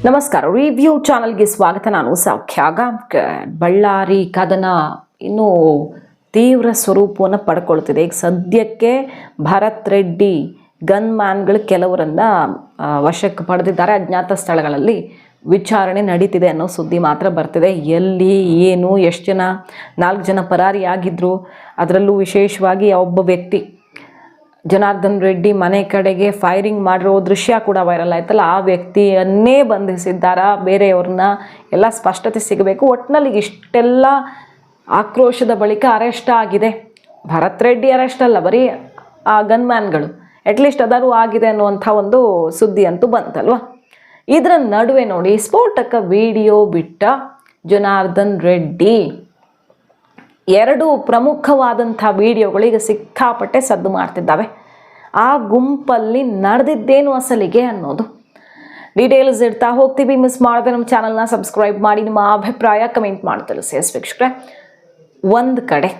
ನಮಸ್ಕಾರ. ರಿವ್ಯೂ ಚಾನಲ್ಗೆ ಸ್ವಾಗತ. ನಾನು ಸೌಖ್ಯ ಗಾಂವ್ಕರ್. ಬಳ್ಳಾರಿ ಕದನ ಇನ್ನೂ ತೀವ್ರ ಸ್ವರೂಪವನ್ನು ಪಡ್ಕೊಳ್ತಿದೆ. ಈಗ ಸದ್ಯಕ್ಕೆ ಭರತ್ ರೆಡ್ಡಿ ಗನ್ ಮ್ಯಾನ್ಗಳು ಕೆಲವರನ್ನು ವಶಕ್ಕೆ ಪಡೆದಿದ್ದಾರೆ. ಅಜ್ಞಾತ ಸ್ಥಳಗಳಲ್ಲಿ ವಿಚಾರಣೆ ನಡೀತಿದೆ ಅನ್ನೋ ಸುದ್ದಿ ಮಾತ್ರ ಬರ್ತಿದೆ. ಎಲ್ಲಿ ಏನು ಎಷ್ಟು ಜನ 4 ಜನ ಪರಾರಿಯಾಗಿದ್ದರು. ಅದರಲ್ಲೂ ವಿಶೇಷವಾಗಿ ಒಬ್ಬ ವ್ಯಕ್ತಿ ಜನಾರ್ದನ್ ರೆಡ್ಡಿ ಮನೆ ಕಡೆಗೆ ಫೈರಿಂಗ್ ಮಾಡಿರೋ ದೃಶ್ಯ ಕೂಡ ವೈರಲ್ ಆಯ್ತಲ್ಲ, ಆ ವ್ಯಕ್ತಿಯನ್ನೇ ಬಂಧಿಸಿದ್ದಾರಾ, ಬೇರೆಯವ್ರನ್ನ ಎಲ್ಲ ಸ್ಪಷ್ಟತೆ ಸಿಗಬೇಕು. ಒಟ್ಟಿನಲ್ಲಿ ಇಷ್ಟೆಲ್ಲ ಆಕ್ರೋಶದ ಬಳಿಕ ಅರೆಸ್ಟ್ ಆಗಿದೆ. ಭರತ್ ರೆಡ್ಡಿ ಅರೆಸ್ಟ್ ಅಲ್ಲ, ಬರೀ ಆ ಗನ್ಮ್ಯಾನ್ಗಳು ಅಟ್ಲೀಸ್ಟ್ ಅದಾರು ಆಗಿದೆ ಅನ್ನುವಂಥ ಒಂದು ಸುದ್ದಿ ಅಂತೂ ಬಂತಲ್ವ. ಇದರ ನಡುವೆ ನೋಡಿ, ಸ್ಫೋಟಕ ವಿಡಿಯೋ ಬಿಟ್ಟ ಜನಾರ್ದನ್ ರೆಡ್ಡಿ 2 ಪ್ರಮುಖವಾದಂಥ ವಿಡಿಯೋಗಳು ಈಗ ಸಿಕ್ಕಾಪಟ್ಟೆ ಸದ್ದು ಮಾಡ್ತಿದ್ದಾವೆ. ಆ ಗುಂಪಲ್ಲಿ ನಡೆದಿದ್ದೇನು ಅಸಲಿಗೆ ಅನ್ನೋದು ಡೀಟೇಲ್ಸ್ ಇಡ್ತಾ ಹೋಗ್ತೀವಿ. ಮಿಸ್ ಮಾಡದೆ ನಮ್ಮ ಚಾನಲ್ನ ಸಬ್ಸ್ಕ್ರೈಬ್ ಮಾಡಿ, ನಿಮ್ಮ ಅಭಿಪ್ರಾಯ ಕಮೆಂಟ್ ಮಾಡಿ ತಿಳಿಸಿ. ವೀಕ್ಷಕರೇ, ಒಂದು ಕಡೆ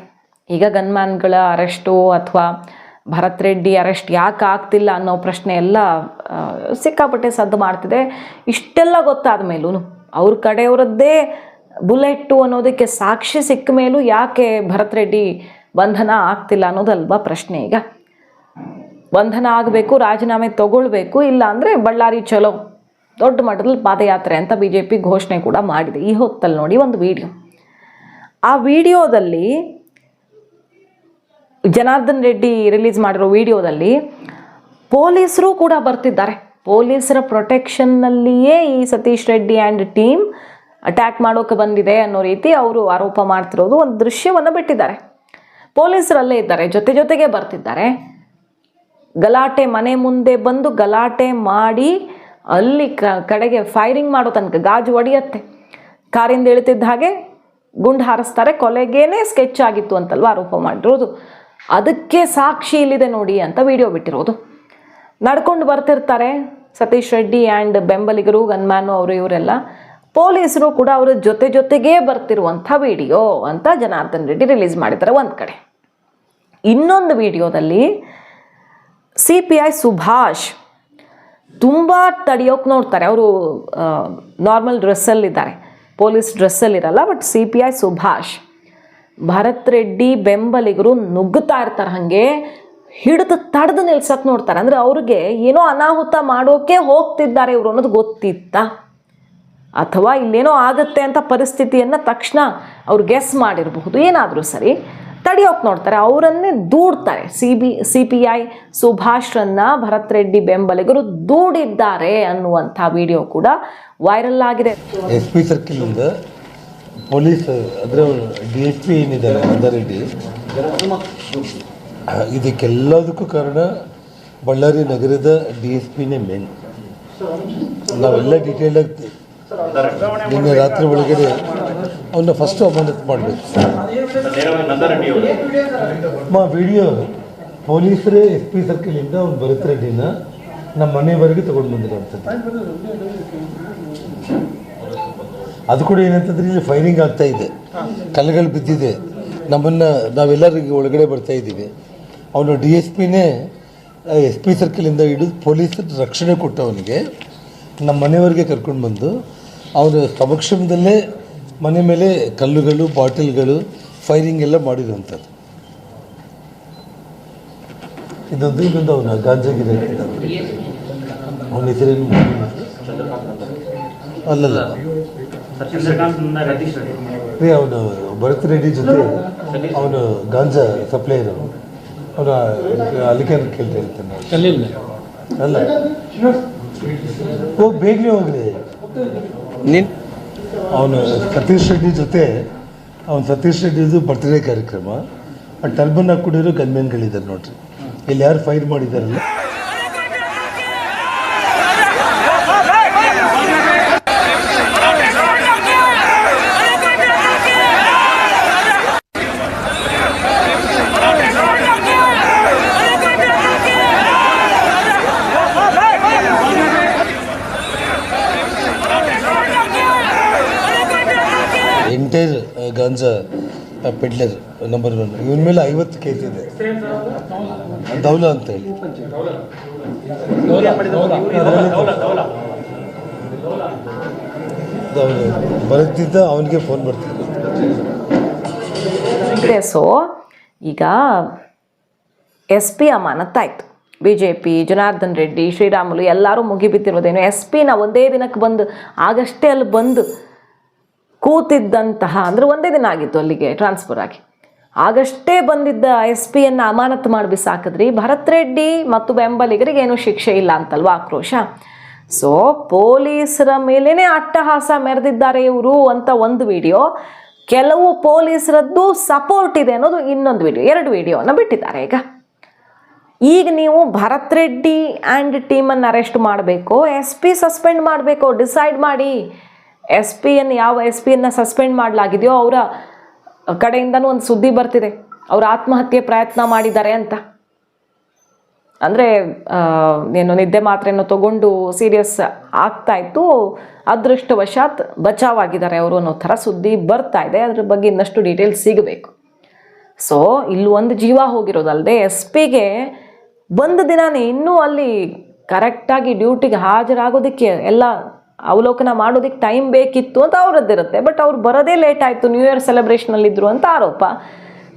ಈಗ ಗನ್ಮ್ಯಾನ್ಗಳ ಅರೆಸ್ಟು ಅಥವಾ ಭರತ್ ರೆಡ್ಡಿ ಅರೆಸ್ಟ್ ಯಾಕೆ ಆಗ್ತಿಲ್ಲ ಅನ್ನೋ ಪ್ರಶ್ನೆ ಎಲ್ಲ ಸಿಕ್ಕಾಪಟ್ಟೆ ಸದ್ದು ಮಾಡ್ತಿದೆ. ಇಷ್ಟೆಲ್ಲ ಗೊತ್ತಾದ ಮೇಲೂ ಅವ್ರ ಕಡೆಯವರದ್ದೇ ಬುಲೆಟ್ಟು ಅನ್ನೋದಕ್ಕೆ ಸಾಕ್ಷಿ ಸಿಕ್ಕ ಮೇಲೂ ಯಾಕೆ ಭರತ್ ರೆಡ್ಡಿ ಬಂಧನ ಆಗ್ತಿಲ್ಲ ಅನ್ನೋದಲ್ವಾ ಪ್ರಶ್ನೆ. ಈಗ ಬಂಧನ ಆಗಬೇಕು, ರಾಜೀನಾಮೆ ತಗೊಳ್ಬೇಕು, ಇಲ್ಲ ಅಂದರೆ ಬಳ್ಳಾರಿ ಚಲೋ ದೊಡ್ಡ ಮಟ್ಟದಲ್ಲಿ ಪಾದಯಾತ್ರೆ ಅಂತ BJP ಘೋಷಣೆ ಕೂಡ ಮಾಡಿದೆ. ಈ ಹೊತ್ತಲ್ಲಿ ನೋಡಿ ಒಂದು ವಿಡಿಯೋ. ಆ ವಿಡಿಯೋದಲ್ಲಿ ಜನಾರ್ದನ್ ರೆಡ್ಡಿ ರಿಲೀಸ್ ಮಾಡಿರೋ ವಿಡಿಯೋದಲ್ಲಿ ಪೊಲೀಸರು ಕೂಡ ಬರ್ತಿದ್ದಾರೆ. ಪೊಲೀಸರ ಪ್ರೊಟೆಕ್ಷನ್ನಲ್ಲಿಯೇ ಈ Satish Reddy and team attack ಮಾಡೋಕೆ ಬಂದಿದೆ ಅನ್ನೋ ರೀತಿ ಅವರು ಆರೋಪ ಮಾಡ್ತಿರೋದು ಒಂದು ದೃಶ್ಯವನ್ನು ಬಿಟ್ಟಿದ್ದಾರೆ. ಪೊಲೀಸರಲ್ಲೇ ಇದ್ದಾರೆ, ಜೊತೆಗೆ ಬರ್ತಿದ್ದಾರೆ. ಗಲಾಟೆ ಮನೆ ಮುಂದೆ ಬಂದು ಗಲಾಟೆ ಮಾಡಿ ಅಲ್ಲಿ ಕಡೆಗೆ ಫೈರಿಂಗ್ ಮಾಡೋ ತನಕ ಗಾಜು ಒಡೆಯತ್ತೆ. ಕಾರಿಂದ ಇಳಿತಿದ್ದ ಹಾಗೆ ಗುಂಡು ಹಾರಿಸ್ತಾರೆ. ಕೊಲೆಗೇನೆ ಸ್ಕೆಚ್ ಆಗಿತ್ತು ಅಂತಲ್ವ ಆರೋಪ ಮಾಡಿರೋದು. ಅದಕ್ಕೆ ಸಾಕ್ಷಿ ಇಲ್ಲಿದೆ ನೋಡಿ ಅಂತ ವಿಡಿಯೋ ಬಿಟ್ಟಿರೋದು. ನಡ್ಕೊಂಡು ಬರ್ತಿರ್ತಾರೆ ಸತೀಶ್ ರೆಡ್ಡಿ ಆ್ಯಂಡ್ ಬೆಂಬಲಿಗರು, ಗನ್ಮ್ಯಾನು, ಅವರು ಇವರೆಲ್ಲ. ಪೊಲೀಸರು ಕೂಡ ಅವರ ಜೊತೆಗೇ ಬರ್ತಿರುವಂಥ ವಿಡಿಯೋ ಅಂತ ಜನಾರ್ದನ್ ರೆಡ್ಡಿ ರಿಲೀಸ್ ಮಾಡಿದ್ದಾರೆ ಒಂದು ಕಡೆ. ಇನ್ನೊಂದು ವಿಡಿಯೋದಲ್ಲಿ CPI ಸುಭಾಷ್ ತುಂಬ ತಡೆಯೋಕೆ ನೋಡ್ತಾರೆ. ಅವರು ನಾರ್ಮಲ್ ಡ್ರೆಸ್ಸಲ್ಲಿದ್ದಾರೆ, ಪೊಲೀಸ್ ಡ್ರೆಸ್ಸಲ್ಲಿರಲ್ಲ. ಬಟ್ CPI ಸುಭಾಷ್ ಭರತ್ ರೆಡ್ಡಿ ಬೆಂಬಲಿಗರು ನುಗ್ಗುತ್ತಾ ಇರ್ತಾರೆ, ಹಾಗೆ ಹಿಡಿದು ತಡೆದು ನಿಲ್ಸಕ್ಕೆ ನೋಡ್ತಾರೆ. ಅಂದರೆ ಅವ್ರಿಗೆ ಏನೋ ಅನಾಹುತ ಮಾಡೋಕೆ ಹೋಗ್ತಿದ್ದಾರೆ ಇವರು ಅನ್ನೋದು ಗೊತ್ತಿತ್ತ, ಅಥವಾ ಇಲ್ಲೇನೋ ಆಗುತ್ತೆ ಅಂತ ಪರಿಸ್ಥಿತಿಯನ್ನು ತಕ್ಷಣ ಅವ್ರು ಗೆಸ್ ಮಾಡಿರಬಹುದು. ಏನಾದರೂ ಸರಿ ತಡೆಯೋಕೆ ನೋಡ್ತಾರೆ, ಅವರನ್ನೇ ದೂಡ್ತಾರೆ. CPI ಸುಭಾಷ್ರನ್ನ ಭರತ್ ರೆಡ್ಡಿ ಬೆಂಬಲಿಗರು ದೂಡಿದ್ದಾರೆ ಅನ್ನುವಂಥ ವಿಡಿಯೋ ಕೂಡ ವೈರಲ್ ಆಗಿದೆ. SP ಸರ್ಕಲಿಂದ ಪೊಲೀಸ್ ಅದರ DSP ಏನಿದ್ದಾರೆ ನಂದರೆಡ್ಡಿ, ಇದಕ್ಕೆಲ್ಲದಕ್ಕೂ ಕಾರಣ ಬಳ್ಳಾರಿ ನಗರದ DSPನೇ ಮೇನ್. ನಾವೆಲ್ಲ ಡೀಟೇಲಾಗಿ ನಿನ್ನೆ ರಾತ್ರಿ ಒಳಗಡೆ ಅವನ್ನ ಫಸ್ಟ್ ಅಮಾನತ್ ಮಾಡಬೇಕು. ವಿಡಿಯೋ ಪೊಲೀಸರೇ SP ಸರ್ಕಲಿಂದ ಅವ್ನು ಭರತ್ ರೆಡ್ಡಿನ ನಮ್ಮ ಮನೆಯವರೆಗೆ ತಗೊಂಡು ಬಂದಿರೋಂಥದ್ದು. ಅದು ಕೂಡ ಏನಂತಂದ್ರೆ ಇಲ್ಲಿ ಫೈರಿಂಗ್ ಆಗ್ತಾ ಇದೆ, ಕಲ್ಲುಗಳು ಬಿದ್ದಿದೆ, ನಾವೆಲ್ಲರಿಗೆ ಒಳಗಡೆ ಬರ್ತಾ ಇದ್ದೀವಿ. ಅವನು DSPನೇ SP ಸರ್ಕಲಿಂದ ಹಿಡಿದು ಪೊಲೀಸರ ರಕ್ಷಣೆ ಕೊಟ್ಟು ಅವನಿಗೆ ನಮ್ಮ ಮನೆಯವರೆಗೆ ಕರ್ಕೊಂಡು ಬಂದು ಅವನ ಸಮಕ್ಷಮದಲ್ಲೇ ಮನೆ ಮೇಲೆ ಕಲ್ಲುಗಳು, ಬಾಟಲ್ಗಳು, ಫೈರಿಂಗ್ ಎಲ್ಲ ಮಾಡಿರುವಂಥದ್ದು. ಇನ್ನೊಂದು ಅವನ ಗಾಂಜಾಗಿರ ಅವನ ಹೆಸರೇನು ಅಲ್ಲಲ್ಲ, ಅವನು ಭರತ್ ರೆಡ್ಡಿ ಜೊತೆ ಅವನು ಗಾಂಜಾ ಸಪ್ಲೈಯರ್. ಅವನು ಅಲ್ಲಿಗೆ ಕೇಳ್ತಾ ಇರ್ತಾನೆ. ಅಲ್ಲ, ಹೋಗಿ ಬೇಗನೆ ಹೋಗ್ರಿ. ಅವನು ಸತೀಶ್ ರೆಡ್ಡಿ ಜೊತೆ ಸತೀಶ್ ರೆಡ್ಡಿದು ಬರ್ತ್ಡೇ ಕಾರ್ಯಕ್ರಮ. ಆ ಟರ್ಬನ್ ಹಾಕೊಂಡಿರೋ ಗನ್ಮೆನ್ಗಳಿದ್ದಾರೆ ನೋಡ್ರಿ. ಇಲ್ಲಿ ಯಾರು ಫೈರ್ ಮಾಡಿದಾರಲ್ಲ, ಎಂಟೈರ್ ಗಾಂಜಾ ಪೆಡ್ಲರ್ ನಂಬರ್ 1. ಇವನ ಮೇಲೆ 50 ಕೇಸ್ ಇದೆ. ದೌಲಾ ಅಂತ ಹೇಳಿ. ಅವನು ಬರುತ್ತಿದ್ದ ಅವನಿಗೆ ಫೋನ್ ಬರ್ತಿದ್ದೆ. ಸೊ ಈಗ ಎಸ್ ಪಿ ಅಮಾನತ್ತಾಯಿತು. B J P, Janardhan Reddy, Sriramulu ಎಲ್ಲರೂ ಮುಗಿಬಿದ್ದಿರೋದೇನು. ಎಸ್ ಪಿನ ಒಂದೇ ದಿನಕ್ಕೆ ಬಂದು ಆಗಷ್ಟೇ ಅಲ್ಲಿ ಬಂದು ಕೂತಿದ್ದಂತಹ, ಅಂದರೆ ಒಂದೇ ದಿನ ಆಗಿತ್ತು ಅಲ್ಲಿಗೆ ಟ್ರಾನ್ಸ್ಫರ್ ಆಗಿ, ಆಗಷ್ಟೇ ಬಂದಿದ್ದ ಎಸ್ ಪಿಯನ್ನು ಅಮಾನತು ಮಾಡಿ ಬಿಸಾಕಿದ್ರಿ. ಭರತ್ ರೆಡ್ಡಿ ಮತ್ತು ಬೆಂಬಲಿಗರಿಗೆ ಏನೂ ಶಿಕ್ಷೆ ಇಲ್ಲ ಅಂತಲ್ವ ಆಕ್ರೋಶ. ಸೊ ಪೊಲೀಸರ ಮೇಲೇ ಅಟ್ಟಹಾಸ ಮೆರೆದಿದ್ದಾರೆ ಇವರು ಅಂತ ಒಂದು ವಿಡಿಯೋ, ಕೆಲವು ಪೊಲೀಸರದ್ದು ಸಪೋರ್ಟ್ ಇದೆ ಅನ್ನೋದು ಇನ್ನೊಂದು ವಿಡಿಯೋ, 2 ವಿಡಿಯೋನ ಬಿಟ್ಟಿದ್ದಾರೆ. ಈಗ ನೀವು ಭರತ್ ರೆಡ್ಡಿ ಆ್ಯಂಡ್ ಟೀಮನ್ನು ಅರೆಸ್ಟ್ ಮಾಡಬೇಕು, ಎಸ್ ಪಿ ಸಸ್ಪೆಂಡ್ ಮಾಡಬೇಕು, ಡಿಸೈಡ್ ಮಾಡಿ. ಎಸ್ ಪಿಯನ್ನು ಯಾವ ಎಸ್ ಪಿಯನ್ನು ಸಸ್ಪೆಂಡ್ ಮಾಡಲಾಗಿದೆಯೋ ಅವರ ಕಡೆಯಿಂದನೂ ಒಂದು ಸುದ್ದಿ ಬರ್ತಿದೆ, ಅವರು ಆತ್ಮಹತ್ಯೆ ಪ್ರಯತ್ನ ಮಾಡಿದ್ದಾರೆ ಅಂತ. ಅಂದರೆ ಏನು ನಿದ್ದೆ ಮಾತ್ರೆಯನ್ನು ತಗೊಂಡು ಸೀರಿಯಸ್ ಆಗ್ತಾಯಿತ್ತು, ಅದೃಷ್ಟವಶಾತ್ ಬಚಾವಾಗಿದ್ದಾರೆ ಅವರು ಅನ್ನೋ ಥರ ಸುದ್ದಿ ಬರ್ತಾ ಇದೆ. ಅದ್ರ ಬಗ್ಗೆ ಇನ್ನಷ್ಟು ಡೀಟೇಲ್ಸ್ ಸಿಗಬೇಕು. ಸೊ ಇಲ್ಲಿ ಒಂದು ಜೀವ ಹೋಗಿರೋದಲ್ಲದೆ ಎಸ್ ಪಿಗೆ ಬಂದ ದಿನಾನೇ ಇನ್ನೂ ಅಲ್ಲಿ ಕರೆಕ್ಟಾಗಿ ಡ್ಯೂಟಿಗೆ ಹಾಜರಾಗೋದಕ್ಕೆ ಎಲ್ಲ ಅವಲೋಕನ ಮಾಡೋದಕ್ಕೆ ಟೈಮ್ ಬೇಕಿತ್ತು ಅಂತ ಅವರದ್ದಿರುತ್ತೆ. ಬಟ್ ಅವ್ರು ಬರೋದೇ ಲೇಟ್ ಆಯಿತು, ನ್ಯೂ ಇಯರ್ ಸೆಲೆಬ್ರೇಷನಲ್ಲಿದ್ದರು ಅಂತ ಆರೋಪ,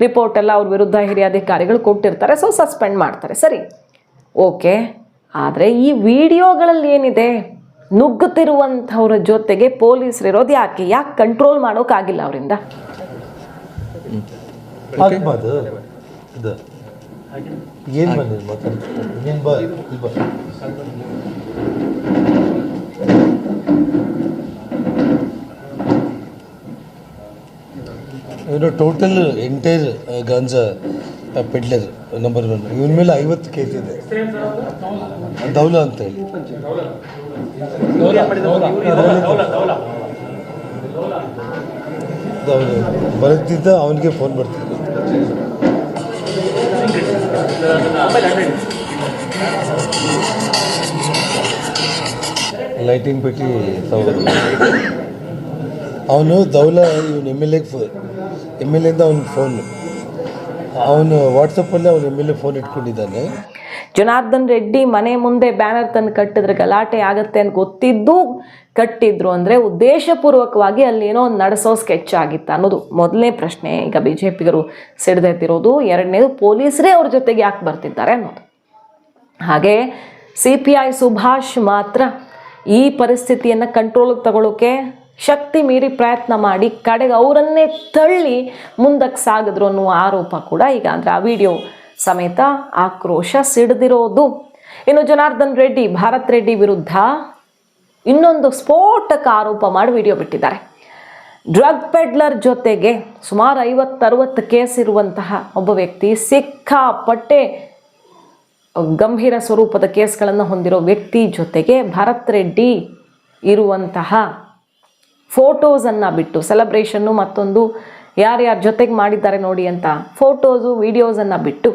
ರಿಪೋರ್ಟ್ ಎಲ್ಲ ಅವ್ರ ವಿರುದ್ಧ ಹಿರಿಯ ಅಧಿಕಾರಿಗಳು ಕೊಟ್ಟಿರ್ತಾರೆ. ಸೊ ಸಸ್ಪೆಂಡ್ ಮಾಡ್ತಾರೆ, ಸರಿ ಓಕೆ. ಆದರೆ ಈ ವಿಡಿಯೋಗಳಲ್ಲಿ ಏನಿದೆ, ನುಗ್ಗುತ್ತಿರುವಂಥವ್ರ ಜೊತೆಗೆ ಪೊಲೀಸರು ಇರೋದು ಯಾಕೆ ಕಂಟ್ರೋಲ್ ಮಾಡೋಕ್ಕಾಗಿಲ್ಲ ಅವರಿಂದ? ಏನು ಬಂದಿದೆ ಇವನು ಟೋಟಲ್ ಎಂಟೈರ್ ಗಾಂಜಾ ಪೆಡ್ಲರ್ ನಂಬರ್ 1. ಇವನ ಮೇಲೆ 50 ಕೇಸ್ ಇದೆ. ದೌಲಾ ಅಂತ ಹೇಳಿ ಬರುತ್ತಿದ್ದ ಅವನಿಗೆ ಫೋನ್ ಬರ್ತಿದ್ದೆ. ಲೈಟಿಂಗ್ ಪೆಟ್ಟಿ ಅವನು ದೌಲಾ, ಇವನು ಎಮ್ ಎಲ್ ಎಯಿಂದ ಅವನ ಫೋನ್, ಅವನು ವಾಟ್ಸಪ್ಪಲ್ಲಿ ಅವನು ಎಮ್ ಎಲ್ ಎ ಫೋನ್ ಇಟ್ಕೊಂಡಿದ್ದಾನೆ. ಜನಾರ್ದನ್ ರೆಡ್ಡಿ ಮನೆ ಮುಂದೆ ಬ್ಯಾನರ್ ತಂದು ಕಟ್ಟಿದ್ರೆ ಗಲಾಟೆ ಆಗುತ್ತೆ ಅಂತ ಗೊತ್ತಿದ್ದು ಕಟ್ಟಿದ್ರು ಅಂದರೆ ಉದ್ದೇಶಪೂರ್ವಕವಾಗಿ ಅಲ್ಲಿ ಏನೋ ಒಂದು ನಡೆಸೋ ಸ್ಕೆಚ್ ಆಗಿತ್ತು ಅನ್ನೋದು ಮೊದಲನೇ ಪ್ರಶ್ನೆ. ಈಗ ಬಿ ಜೆ ಪಿಗರು ಸಿಡಿದೆತ್ತಿರೋದು. 2ನೇದು ಪೊಲೀಸರೇ ಅವ್ರ ಜೊತೆಗೆ ಯಾಕೆ ಬರ್ತಿದ್ದಾರೆ ಅನ್ನೋದು. ಹಾಗೆ CPI ಸುಭಾಷ್ ಮಾತ್ರ ಈ ಪರಿಸ್ಥಿತಿಯನ್ನು ಕಂಟ್ರೋಲಿಗೆ ತಗೊಳ್ಳೋಕೆ ಶಕ್ತಿ ಮೀರಿ ಪ್ರಯತ್ನ ಮಾಡಿ ಕಡೆಗೆ ಅವರನ್ನೇ ತಳ್ಳಿ ಮುಂದಕ್ಕೆ ಸಾಗಿದ್ರು ಅನ್ನುವ ಆರೋಪ ಕೂಡ ಈಗ, ಅಂದರೆ ಆ ವಿಡಿಯೋ ಸಮೇತ ಆಕ್ರೋಶ ಸಿಡಿದಿರೋದು. ಇನ್ನು ಜನಾರ್ದನ್ ರೆಡ್ಡಿ ಭರತ್ ರೆಡ್ಡಿ ವಿರುದ್ಧ ಇನ್ನೊಂದು ಸ್ಫೋಟಕ ಆರೋಪ ಮಾಡಿ ವಿಡಿಯೋ ಬಿಟ್ಟಿದ್ದಾರೆ. ಡ್ರಗ್ ಪೆಡ್ಲರ್ ಜೊತೆಗೆ ಸುಮಾರು 50-60 ಕೇಸ್ ಇರುವಂತಹ ಒಬ್ಬ ವ್ಯಕ್ತಿ, ಸಿಕ್ಕಾಪಟ್ಟೆ ಗಂಭೀರ ಸ್ವರೂಪದ ಕೇಸ್ಗಳನ್ನು ಹೊಂದಿರೋ ವ್ಯಕ್ತಿ ಜೊತೆಗೆ ಭರತ್ ರೆಡ್ಡಿ ಇರುವಂತಹ ಫೋಟೋಸನ್ನು ಬಿಟ್ಟು, ಸೆಲೆಬ್ರೇಷನ್ನು ಮತ್ತೊಂದು ಯಾರ್ಯಾರ ಜೊತೆಗೆ ಮಾಡಿದ್ದಾರೆ ನೋಡಿ ಅಂತ ಫೋಟೋಸು ವಿಡಿಯೋಸನ್ನು ಬಿಟ್ಟು,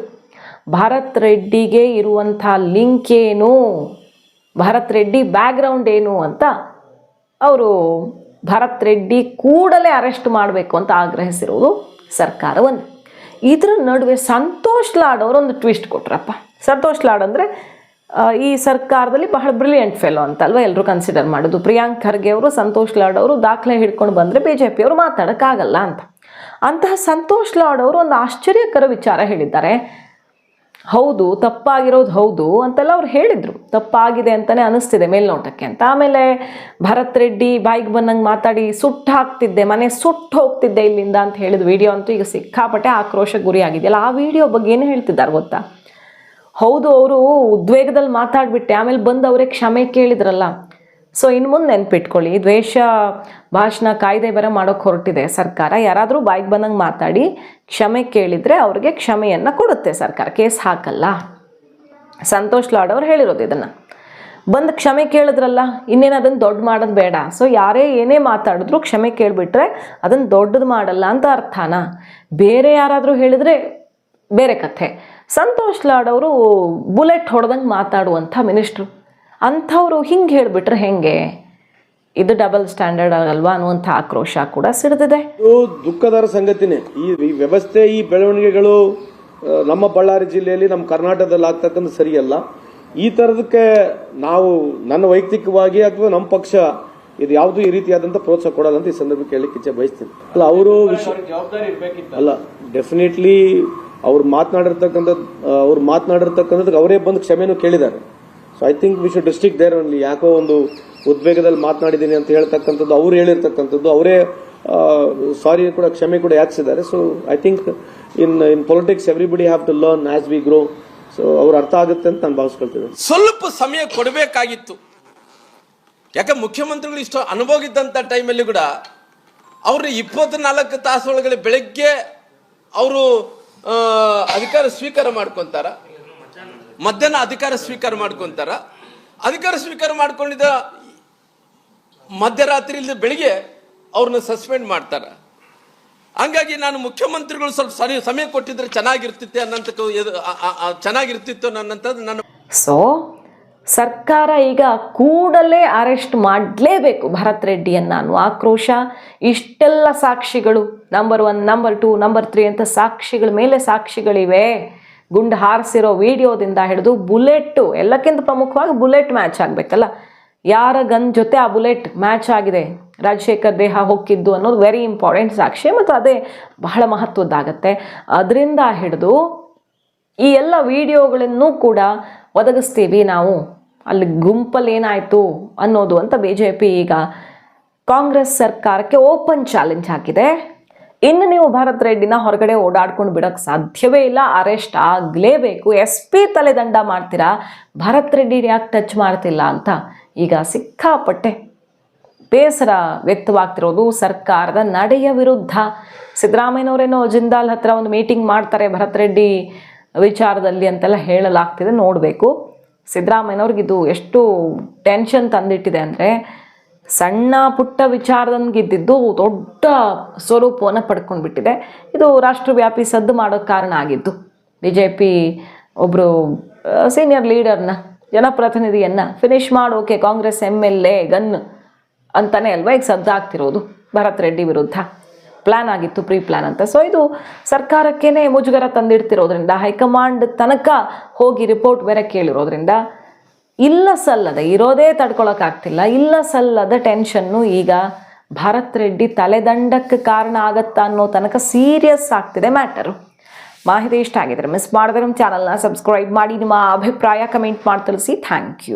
ಭರತ್ ರೆಡ್ಡಿಗೆ ಇರುವಂಥ ಲಿಂಕ್ ಏನು, ಭರತ್ ರೆಡ್ಡಿ ಬ್ಯಾಕ್ಗ್ರೌಂಡ್ ಏನು ಅಂತ ಅವರು ಭರತ್ ರೆಡ್ಡಿ ಕೂಡಲೇ ಅರೆಸ್ಟ್ ಮಾಡಬೇಕು ಅಂತ ಆಗ್ರಹಿಸಿರುವುದು ಸರ್ಕಾರವನ್ನು. ಇದರ ನಡುವೆ ಸಂತೋಷ್ ಲಾಡ್ ಅವರೊಂದು ಟ್ವಿಸ್ಟ್ ಕೊಟ್ರಪ್ಪ. ಸಂತೋಷ್ ಲಾಡ್ ಅಂದರೆ ಈ ಸರ್ಕಾರದಲ್ಲಿ ಬಹಳ ಬ್ರಿಲಿಯಂಟ್ ಫೆಲೋ ಅಂತಲ್ವ ಎಲ್ಲರೂ ಕನ್ಸಿಡರ್ ಮಾಡೋದು. ಪ್ರಿಯಾಂಕ್ ಖರ್ಗೆ ಅವರು, ಸಂತೋಷ್ ಲಾಡ್ ಅವರು ದಾಖಲೆ ಹಿಡ್ಕೊಂಡು ಬಂದರೆ BJP ಅವರು ಮಾತಾಡೋಕ್ಕಾಗಲ್ಲ ಅಂತ. ಅಂತಹ ಸಂತೋಷ್ ಲಾಡ್ ಅವರು ಒಂದು ಆಶ್ಚರ್ಯಕರ ವಿಚಾರ ಹೇಳಿದ್ದಾರೆ. ಹೌದು, ತಪ್ಪಾಗಿರೋದು ಹೌದು ಅಂತೆಲ್ಲ ಅವ್ರು ಹೇಳಿದರು, ತಪ್ಪಾಗಿದೆ ಅಂತಲೇ ಅನಿಸ್ತಿದೆ ಮೇಲ್ನೋಟಕ್ಕೆ ಅಂತ. ಆಮೇಲೆ ಭರತ್ ರೆಡ್ಡಿ ಬಾಯಿಗೆ ಬಂದಂಗೆ ಮಾತಾಡಿ ಸುಟ್ಟು ಹಾಕ್ತಿದ್ದೆ, ಮನೆ ಸುಟ್ಟು ಹೋಗ್ತಿದ್ದೆ ಇಲ್ಲಿಂದ ಅಂತ ಹೇಳಿದ ವಿಡಿಯೋ ಅಂತೂ ಈಗ ಸಿಕ್ಕಾಪಟ್ಟೆ ಆಕ್ರೋಶ ಗುರಿಯಾಗಿದೆಯಲ್ಲ. ಆ ವಿಡಿಯೋ ಬಗ್ಗೆ ಏನು ಹೇಳ್ತಿದ್ದಾರೆ ಗೊತ್ತಾ? ಹೌದು, ಅವರು ಉದ್ವೇಗದಲ್ಲಿ ಮಾತಾಡಿಬಿಟ್ಟೆ, ಆಮೇಲೆ ಬಂದು ಅವರೇ ಕ್ಷಮೆ ಕೇಳಿದ್ರಲ್ಲ. ಸೊ ಇನ್ನು ಮುಂದೆ ನೆನ್ಪಿಟ್ಕೊಳ್ಳಿ, ದ್ವೇಷ ಭಾಷಣ ಕಾಯ್ದೆ ಬೇರೆ ಮಾಡೋಕ್ಕೆ ಹೊರಟಿದೆ ಸರ್ಕಾರ. ಯಾರಾದರೂ ಬಾಯಿಗೆ ಬಂದಂಗೆ ಮಾತಾಡಿ ಕ್ಷಮೆ ಕೇಳಿದರೆ ಅವ್ರಿಗೆ ಕ್ಷಮೆಯನ್ನು ಕೊಡುತ್ತೆ ಸರ್ಕಾರ, ಕೇಸ್ ಹಾಕಲ್ಲ. ಸಂತೋಷ್ ಲಾಡ್ ಅವ್ರು ಹೇಳಿರೋದು ಇದನ್ನು. ಬಂದು ಕ್ಷಮೆ ಕೇಳಿದ್ರಲ್ಲ, ಇನ್ನೇನು ಅದನ್ನು ದೊಡ್ಡ ಮಾಡೋದು ಬೇಡ. ಸೊ ಯಾರೇ ಏನೇ ಮಾತಾಡಿದ್ರು ಕ್ಷಮೆ ಕೇಳಿಬಿಟ್ರೆ ಅದನ್ನು ದೊಡ್ಡದು ಮಾಡಲ್ಲ ಅಂತ ಅರ್ಥನಾ? ಬೇರೆ ಯಾರಾದರೂ ಹೇಳಿದರೆ ಬೇರೆ ಕಥೆ. ಸಂತೋಷ್ ಲಾಡ್ ಅವರು ಬುಲೆಟ್ ಹೊಡೆದಂಗೆ ಮಾತಾಡುವಂಥ ಮಿನಿಸ್ಟ್ರು, ಅಂಥವ್ರು ಹಿಂಗೆ ಹೇಳಿಬಿಟ್ರೆ ಹೆಂಗೆ? ಇದು ಡಬಲ್ ಸ್ಟ್ಯಾಂಡರ್ಡ್ ಆಗಲ್ವಾ ಅನ್ನುವಂಥ ಆಕ್ರೋಶ ಕೂಡ ಸಿಡಿದಿದೆ. ಇದು ದುಃಖದರ ಸಂಗತಿನೇ. ಈ ವ್ಯವಸ್ಥೆ, ಈ ಬೆಳವಣಿಗೆಗಳು ನಮ್ಮ ಬಳ್ಳಾರಿ ಜಿಲ್ಲೆಯಲ್ಲಿ, ನಮ್ಮ ಕರ್ನಾಟಕದಲ್ಲಿ ಆಗ್ತಕ್ಕಂಥ ಸರಿಯಲ್ಲ. ಈ ಥರದಕ್ಕೆ ನಾವು, ನನ್ನ ವೈಯಕ್ತಿಕವಾಗಿ ಅಥವಾ ನಮ್ಮ ಪಕ್ಷ ಇದು ಯಾವುದು ಈ ರೀತಿಯಾದಂಥ ಪ್ರೋತ್ಸಾಹ ಕೊಡಲ್ಲ ಅಂತ ಈ ಸಂದರ್ಭಕ್ಕೆ ಹೇಳಲಿಕ್ಕೆ ಇಚ್ಛೆ ಬಯಸ್ತೀನಿ. ಅಲ್ಲ ಅವರು ಅಲ್ಲ ಡೆಫಿನೆಟ್ಲಿ ಅವ್ರು ಮಾತನಾಡಿರ್ತಕ್ಕಂಥದ್ದು ಅವರೇ ಬಂದು ಕ್ಷಮೆನೂ ಕೇಳಿದ್ದಾರೆ. So I think we should restrict there only. ಯಾಕೋ ಒಂದು ಉದ್ವೇಗದಲ್ಲಿ ಮಾತನಾಡಿದ್ದೀನಿ ಅಂತ ಹೇಳ್ತಕ್ಕಂಥದ್ದು ಅವ್ರು ಹೇಳಿರ್ತಕ್ಕಂಥದ್ದು, ಅವರೇ ಸಾರಿ ಕೂಡ ಕ್ಷಮೆ ಕೂಡ ಯಾಚಿಸಿದ್ದಾರೆ. So I think in politics everybody have to learn as we grow. So ಅವ್ರು ಅರ್ಥ ಆಗುತ್ತೆ ಅಂತ ನಾನು ಭಾವಿಸ್ಕೊಳ್ತೇನೆ. ಸ್ವಲ್ಪ ಸಮಯ ಕೊಡಬೇಕಾಗಿತ್ತು. ಯಾಕೆ ಮುಖ್ಯಮಂತ್ರಿಗಳು ಇಷ್ಟು ಅನುಭವ ಇದ್ದಂಥ ಟೈಮಲ್ಲಿ ಕೂಡ ಅವರು 24 ತಾಸು ಒಳಗಡೆ ಬೆಳಗ್ಗೆ ಅವರು ಅಧಿಕಾರ ಸ್ವೀಕಾರ ಮಾಡ್ಕೊಂತಾರ, ಮಧ್ಯಾಹ್ನ ಅಧಿಕಾರ ಸ್ವೀಕಾರ ಮಾಡ್ಕೊಂತಾರ. ಅಧಿಕಾರ ಸ್ವೀಕಾರ ಮಾಡ್ಕೊಂಡಿದ್ದ ಮಧ್ಯರಾತ್ರಿ ಇಲ್ಲದೆ ಬೆಳಿಗ್ಗೆ ಅವ್ರನ್ನ ಸಸ್ಪೆಂಡ್ ಮಾಡ್ತಾರ. ಹಂಗಾಗಿ ನಾನು ಮುಖ್ಯಮಂತ್ರಿಗಳು ಸ್ವಲ್ಪ ಸಮಯ ಕೊಟ್ಟಿದ್ರೆ ಚೆನ್ನಾಗಿರ್ತಿತ್ತು ನನ್ನಂಥದ್ದು ನನ್ನ. ಸೊ ಸರ್ಕಾರ ಈಗ ಕೂಡಲೇ ಅರೆಸ್ಟ್ ಮಾಡಲೇಬೇಕು ಭರತ್ ರೆಡ್ಡಿಯನ್ನು ಅನ್ನುವ ಆಕ್ರೋಶ. ಇಷ್ಟೆಲ್ಲ ಸಾಕ್ಷಿಗಳು, ನಂಬರ್ 1, ನಂಬರ್ 2, ನಂಬರ್ 3 ಅಂತ ಸಾಕ್ಷಿಗಳ ಮೇಲೆ ಸಾಕ್ಷಿಗಳಿವೆ. ಗುಂಡು ಹಾರಿಸಿರೋ ವಿಡಿಯೋದಿಂದ ಹಿಡಿದು ಬುಲೆಟ್ಟು, ಎಲ್ಲಕ್ಕಿಂತ ಪ್ರಮುಖವಾಗಿ ಬುಲೆಟ್ ಮ್ಯಾಚ್ ಆಗಬೇಕಲ್ಲ, ಯಾರ ಗನ್ ಜೊತೆ ಆ ಬುಲೆಟ್ ಮ್ಯಾಚ್ ಆಗಿದೆ, ರಾಜಶೇಖರ್ ದೇಹ ಹೊಕ್ಕಿದ್ದು ಅನ್ನೋದು ವೆರಿ ಇಂಪಾರ್ಟೆಂಟ್ ಸಾಕ್ಷಿ ಮತ್ತು ಅದೇ ಬಹಳ ಮಹತ್ವದ್ದಾಗತ್ತೆ. ಅದರಿಂದ ಹಿಡಿದು ಈ ಎಲ್ಲ ವಿಡಿಯೋಗಳನ್ನು ಕೂಡ ಒದಗಿಸ್ತೀವಿ ನಾವು, ಅಲ್ಲಿ ಗುಂಪಲ್ಲಿ ಏನಾಯಿತು ಅನ್ನೋದು ಅಂತ BJP ಈಗ ಕಾಂಗ್ರೆಸ್ ಸರ್ಕಾರಕ್ಕೆ ಓಪನ್ ಚಾಲೆಂಜ್ ಹಾಕಿದೆ. ಇನ್ನು ನೀವು ಭರತ್ ರೆಡ್ಡಿನ ಹೊರಗಡೆ ಓಡಾಡ್ಕೊಂಡು ಬಿಡೋಕ್ಕೆ ಸಾಧ್ಯವೇ ಇಲ್ಲ, ಅರೆಸ್ಟ್ ಆಗಲೇಬೇಕು. SP ತಲೆದಂಡ ಮಾಡ್ತೀರಾ, ಭರತ್ ರೆಡ್ಡಿ ಯಾಕೆ ಟಚ್ ಮಾಡ್ತಿಲ್ಲ ಅಂತ ಈಗ ಸಿಕ್ಕಾಪಟ್ಟೆ ಬೇಸರ ವ್ಯಕ್ತವಾಗ್ತಿರೋದು ಸರ್ಕಾರದ ನಡೆಯ ವಿರುದ್ಧ. ಸಿದ್ದರಾಮಯ್ಯನವರೇನೋ ಜಿಂದಾಲ್ ಹತ್ರ ಒಂದು ಮೀಟಿಂಗ್ ಮಾಡ್ತಾರೆ ಭರತ್ ರೆಡ್ಡಿ ವಿಚಾರದಲ್ಲಿ ಅಂತೆಲ್ಲ ಹೇಳಲಾಗ್ತಿದೆ, ನೋಡಬೇಕು. ಸಿದ್ದರಾಮಯ್ಯನವ್ರಿಗೆ ಇದು ಎಷ್ಟು ಟೆನ್ಷನ್ ತಂದಿಟ್ಟಿದೆ ಅಂದರೆ, ಸಣ್ಣ ಪುಟ್ಟ ವಿಚಾರದಂಗಿದ್ದಿದ್ದು ದೊಡ್ಡ ಸ್ವರೂಪವನ್ನು ಪಡ್ಕೊಂಡ್ಬಿಟ್ಟಿದೆ. ಇದು ರಾಷ್ಟ್ರವ್ಯಾಪಿ ಸದ್ದು ಮಾಡೋಕ್ಕೆ ಕಾರಣ ಆಗಿದ್ದು. BJP ಒಬ್ಬರು ಸೀನಿಯರ್ ಲೀಡರ್ನ, ಜನಪ್ರತಿನಿಧಿಯನ್ನು ಫಿನಿಷ್ ಮಾಡೋಕೆ ಕಾಂಗ್ರೆಸ್ MLA ಗನ್ ಅಂತಲೇ ಅಲ್ವಾ ಈಗ ಸದ್ದಾಗ್ತಿರೋದು ಭರತ್ ರೆಡ್ಡಿ ವಿರುದ್ಧ. ಪ್ಲ್ಯಾನ್ ಆಗಿತ್ತು, ಪ್ರೀ ಪ್ಲ್ಯಾನ್ ಅಂತ. ಸೊ ಇದು ಸರ್ಕಾರಕ್ಕೇ ಮುಜುಗರ ತಂದಿಡ್ತಿರೋದ್ರಿಂದ, ಹೈಕಮಾಂಡ್ ತನಕ ಹೋಗಿ ರಿಪೋರ್ಟ್ ಬೇರೆ ಕೇಳಿರೋದ್ರಿಂದ ಇಲ್ಲ ಸಲ್ಲದ ಇರೋದೇ ತಡ್ಕೊಳಕ್ಕಾಗ್ತಿಲ್ಲ, ಇಲ್ಲ ಸಲ್ಲದ ಟೆನ್ಷನ್ನು ಈಗ ಭರತ್ ರೆಡ್ಡಿ ತಲೆದಂಡಕ್ಕೆ ಕಾರಣ ಆಗತ್ತಾ ಅನ್ನೋ ತನಕ ಸೀರಿಯಸ್ ಆಗ್ತಿದೆ ಮ್ಯಾಟರು. ಮಾಹಿತಿ ಇಷ್ಟ ಆಗಿದ್ರೆ ಮಿಸ್ ಮಾಡಿದ್ರೆ ನಮ್ಮ ಚಾನಲ್ನ ಸಬ್ಸ್ಕ್ರೈಬ್ ಮಾಡಿ, ನಿಮ್ಮ ಅಭಿಪ್ರಾಯ ಕಮೆಂಟ್ ಮಾಡಿ ತಿಳಿಸಿ. Thank you.